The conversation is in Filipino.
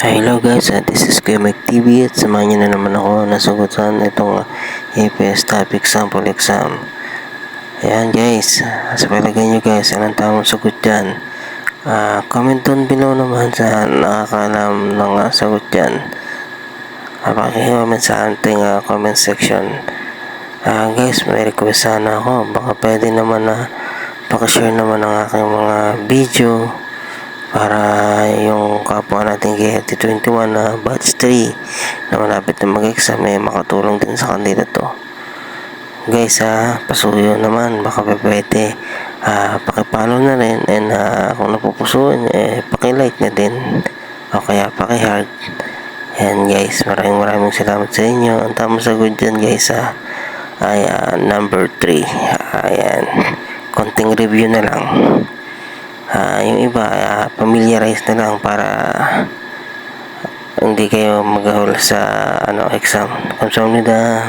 Hello guys, this is Kuya Mike TV at samahan niyo na naman ako na sagutan itong APS topic sample exam. Ayan guys, sa palagay nyo guys, anong tamang sagot dyan? Comment down below naman sa nakakaalam ng sagot dyan. Paki-comment sa ating comment section. Guys, may request sana ako, baka pwede naman na pakishare naman ang aking mga video para yung kapwa natin KLT21 na batch 3 na malapit na mag-exam makatulong din sa kanila to. Guys, pasuyo naman, baka pwede pakipollow na rin, and kung napupusuan pakilike na din o kaya pakiheart. And guys, maraming salamat sa inyo. Ang tamang sagot dyan guys ay number 3. Ayan, konting review na lang. Yung iba familiarize na lang para hindi kayo maghahul sa exam. Kamsahamnida.